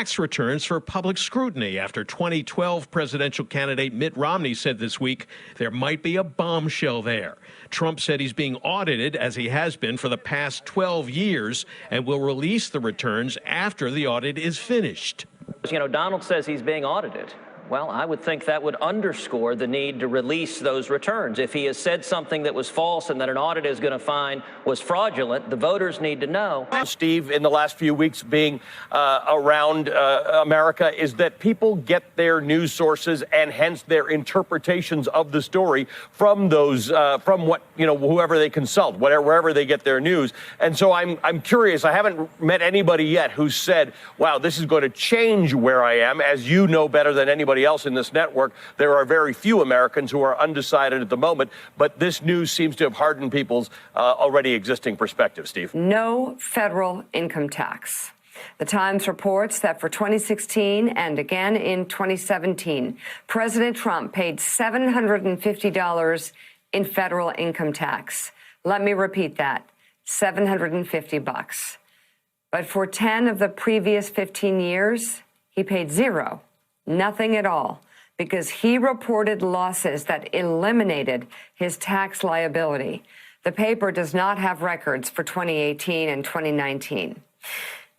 tax returns for public scrutiny after 2012 presidential candidate Mitt Romney said this week there might be a bombshell there. Trump said he's being audited, as he has been for the past 12 years, and will release the returns after the audit is finished. You know, Donald says he's being audited. Well, I would think that would underscore the need to release those returns. If he has said something that was false and that an audit is going to find was fraudulent, the voters need to know. Steve, in the last few weeks being around America, is that people get their news sources and hence their interpretations of the story from those, from what, you know, whoever they consult, wherever they get their news. And so I'm curious. I haven't met anybody yet who said, wow, this is going to change where I am. As you know better than anybody else in this network, there are very few Americans who are undecided at the moment, but this news seems to have hardened people's already existing perspective. Steve? No federal income tax. The Times reports that for 2016 and again in 2017, President Trump paid $750 in federal income tax. Let me repeat that, $750. But for 10 of the previous 15 years, he paid zero. Nothing at all, because he reported losses that eliminated his tax liability. The paper does not have records for 2018 and 2019.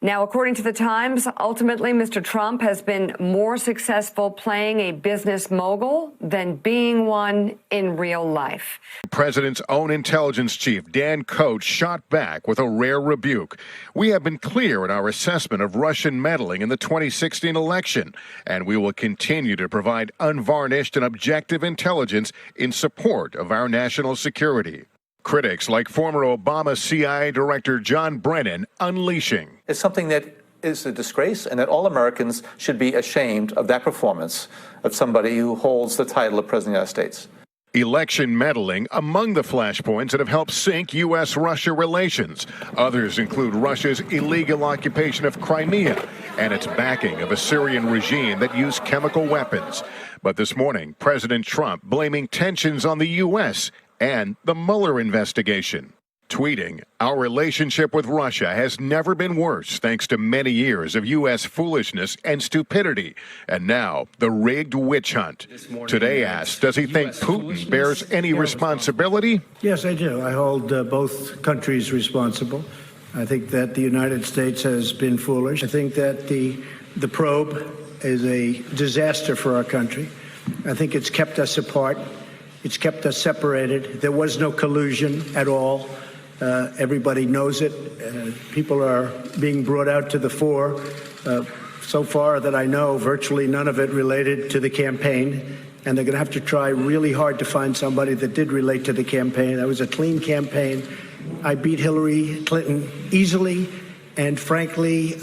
Now, according to the Times, ultimately, Mr. Trump has been more successful playing a business mogul than being one in real life. The president's own intelligence chief, Dan Coats, shot back with a rare rebuke. We have been clear in our assessment of Russian meddling in the 2016 election, and we will continue to provide unvarnished and objective intelligence in support of our national security. Critics like former Obama CIA Director John Brennan unleashing. It's something that is a disgrace, and that all Americans should be ashamed of that performance of somebody who holds the title of President of the United States. Election meddling among the flashpoints that have helped sink U.S.-Russia relations. Others include Russia's illegal occupation of Crimea and its backing of a Syrian regime that used chemical weapons. But this morning, President Trump blaming tensions on the U.S. and the Mueller investigation. Tweeting, "Our relationship with Russia has never been worse thanks to many years of U.S. foolishness and stupidity. And now, the rigged witch hunt." Today asked, does he think Putin bears any responsibility? Yes, I do. I hold both countries responsible. I think that the United States has been foolish. I think that the probe is a disaster for our country. I think it's kept us apart. It's kept us separated. There was no collusion at all. Everybody knows it. People are being brought out to the fore. So far that I know, virtually none of it related to the campaign. And they're going to have to try really hard to find somebody that did relate to the campaign. That was a clean campaign. I beat Hillary Clinton easily. And frankly,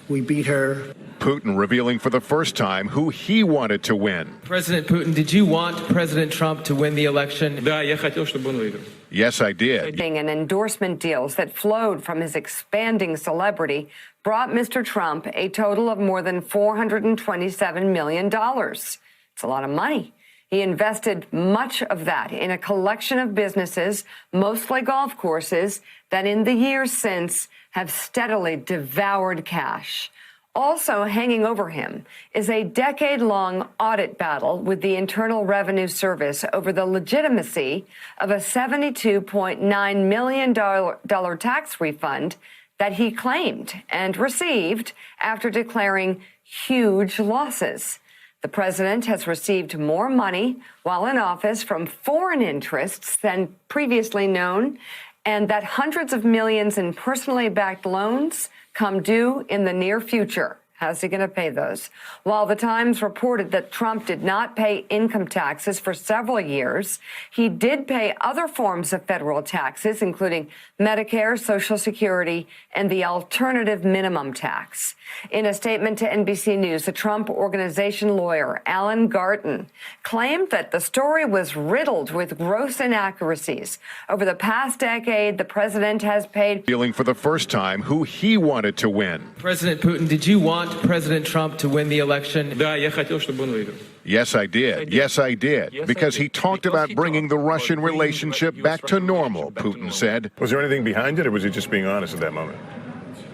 we beat her. Putin revealing for the first time who he wanted to win. President Putin, did you want President Trump to win the election? Yes, I did. And endorsement deals that flowed from his expanding celebrity brought Mr. Trump a total of more than $427 million. It's a lot of money. He invested much of that in a collection of businesses, mostly golf courses, that in the years since have steadily devoured cash. Also hanging over him is a decade-long audit battle with the Internal Revenue Service over the legitimacy of a $72.9 million tax refund that he claimed and received after declaring huge losses. The president has received more money while in office from foreign interests than previously known, and that hundreds of millions in personally backed loans come due in the near future. How's he going to pay those? While the Times reported that Trump did not pay income taxes for several years, he did pay other forms of federal taxes, including Medicare, Social Security, and the alternative minimum tax. In a statement to NBC News, a Trump Organization lawyer, Alan Garten, claimed that the story was riddled with gross inaccuracies. Over the past decade, the president has paid... Feeling for the first time who he wanted to win. President Putin, did you want President Trump to win the election? Yes, I did. Yes, I did. Because he talked about bringing the Russian relationship back to normal, Putin said. Was there anything behind it, or was he just being honest at that moment?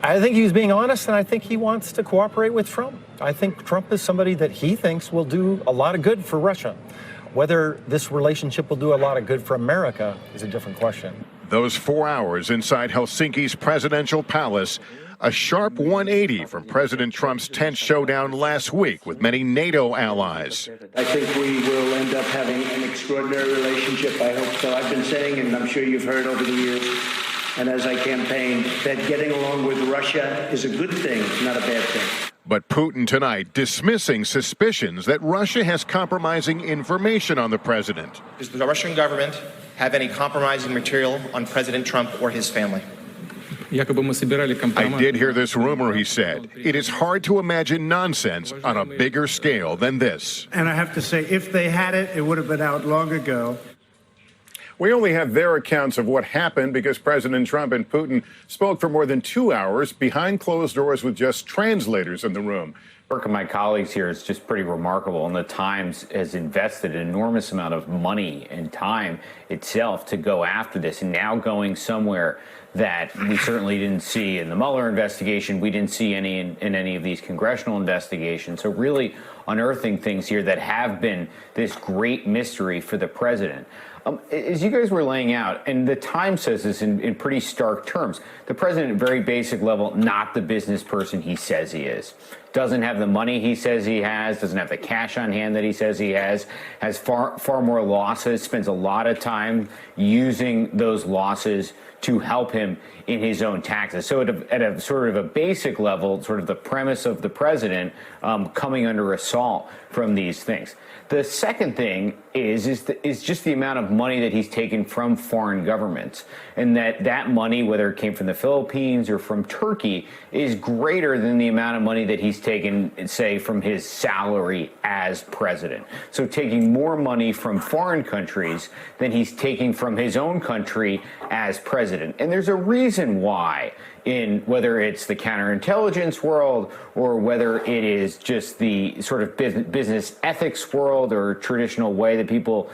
I think he was being honest, and I think he wants to cooperate with Trump. I think Trump is somebody that he thinks will do a lot of good for Russia. Whether this relationship will do a lot of good for America is a different question. Those 4 hours inside Helsinki's presidential palace, a sharp 180 from President Trump's tense showdown last week with many NATO allies. I think we will end up having an extraordinary relationship. I hope so. I've been saying, and I'm sure you've heard over the years, and as I campaigned, that getting along with Russia is a good thing, not a bad thing. But Putin tonight dismissing suspicions that Russia has compromising information on the president. Does the Russian government have any compromising material on President Trump or his family? I did hear this rumor, he said. It is hard to imagine nonsense on a bigger scale than this. And I have to say, if they had it, it would have been out long ago. We only have their accounts of what happened because President Trump and Putin spoke for more than 2 hours behind closed doors with just translators in the room. Work of my colleagues here is just pretty remarkable, and the Times has invested an enormous amount of money and time itself to go after this, and now going somewhere that we certainly didn't see in the Mueller investigation. We didn't see any in any of these congressional investigations. So really unearthing things here that have been this great mystery for the president. As you guys were laying out, and the Times says this in pretty stark terms, the president at a very basic level, not the business person he says he is. Doesn't have the money he says he has, doesn't have the cash on hand that he says he has far more losses, spends a lot of time using those losses to help him in his own taxes. So at a sort of a basic level, sort of the premise of the president coming under assault from these things. The second thing is just the amount of money that he's taken from foreign governments, and that money, whether it came from the Philippines or from Turkey, is greater than the amount of money that he's taken, say, from his salary as president. So taking more money from foreign countries than he's taking from his own country as president. And there's a reason why, in whether it's the counterintelligence world or whether it is just the sort of business ethics world or traditional way that people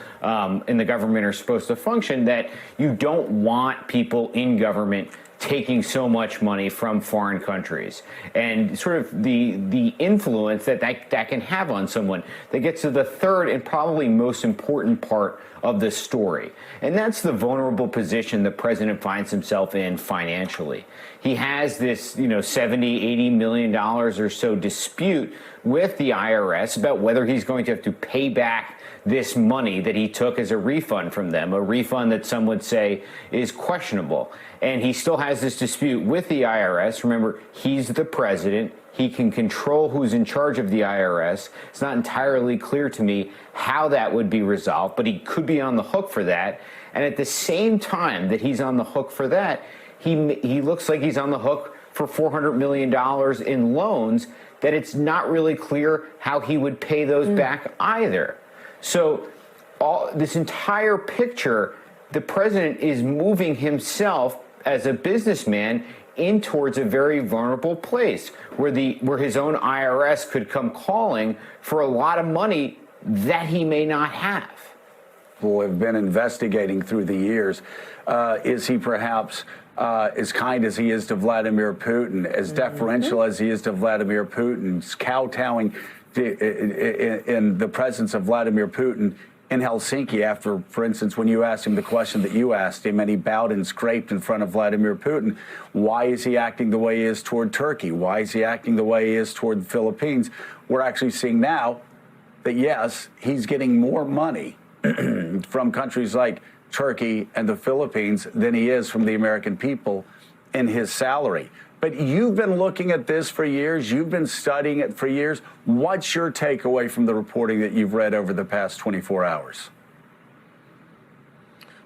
in the government are supposed to function, that you don't want people in government taking so much money from foreign countries, and sort of the influence that can have on someone. That gets to the third and probably most important part of the story, and that's the vulnerable position the president finds himself in financially. He has this, $70-80 million or so dispute with the IRS about whether he's going to have to pay back this money that he took as a refund from them, a refund that some would say is questionable. And he still has this dispute with the IRS. Remember, he's the president. He can control who's in charge of the IRS. It's not entirely clear to me how that would be resolved, but he could be on the hook for that. And at the same time that he's on the hook for that, he looks like he's on the hook for $400 million in loans that it's not really clear how he would pay those back either. So this entire picture, the president is moving himself as a businessman in towards a very vulnerable place where his own IRS could come calling for a lot of money that he may not have. People have been investigating through the years. Is he perhaps as kind as he is to Vladimir Putin, as deferential as he is to Vladimir Putin, kowtowing in the presence of Vladimir Putin in Helsinki after, for instance, when you asked him the question that you asked him and he bowed and scraped in front of Vladimir Putin, why is he acting the way he is toward Turkey? Why is he acting the way he is toward the Philippines? We're actually seeing now that, yes, he's getting more money from countries like Turkey and the Philippines than he is from the American people in his salary. But you've been looking at this for years. You've been studying it for years. What's your takeaway from the reporting that you've read over the past 24 hours?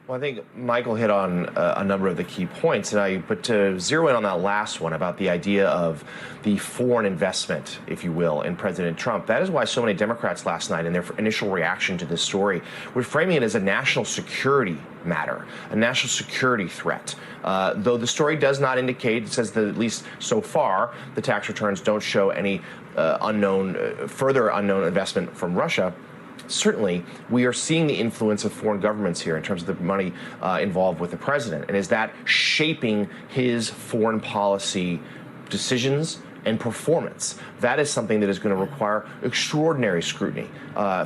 Well, I think Michael hit on a number of the key points, but to zero in on that last one about the idea of the foreign investment, if you will, in President Trump, that is why so many Democrats last night in their initial reaction to this story were framing it as a national security matter, a national security threat. Though the story does not indicate, it says that at least so far, the tax returns don't show any further unknown investment from Russia. Certainly, we are seeing the influence of foreign governments here in terms of the money involved with the president. And is that shaping his foreign policy decisions and performance. That is something that is going to require extraordinary scrutiny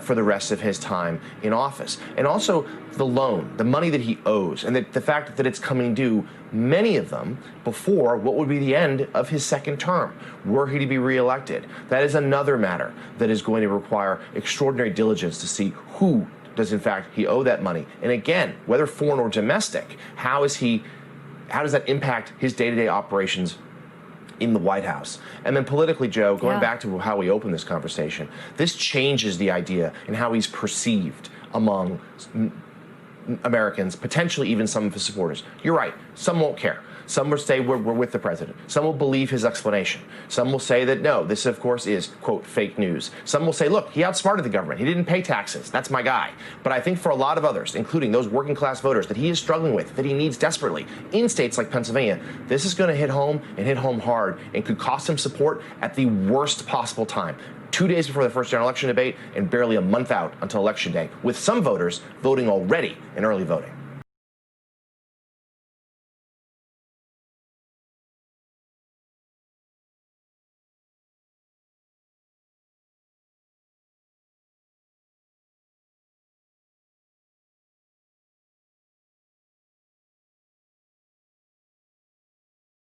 for the rest of his time in office. And also the loan, the money that he owes, and the fact that it's coming due, many of them before what would be the end of his second term, were he to be reelected. That is another matter that is going to require extraordinary diligence to see who does in fact he owe that money. And again, whether foreign or domestic, how does that impact his day-to-day operations in the White House? And then politically, Joe, going back to how we opened this conversation, this changes the idea and how he's perceived among Americans, potentially even some of his supporters. You're right, some won't care. Some will say we're with the president. Some will believe his explanation. Some will say that no, this of course is, quote, fake news. Some will say, look, he outsmarted the government. He didn't pay taxes. That's my guy. But I think for a lot of others, including those working class voters that he is struggling with, that he needs desperately, in states like Pennsylvania, this is going to hit home and hit home hard and could cost him support at the worst possible time. 2 days before the first general election debate and barely a month out until Election Day, with some voters voting already in early voting.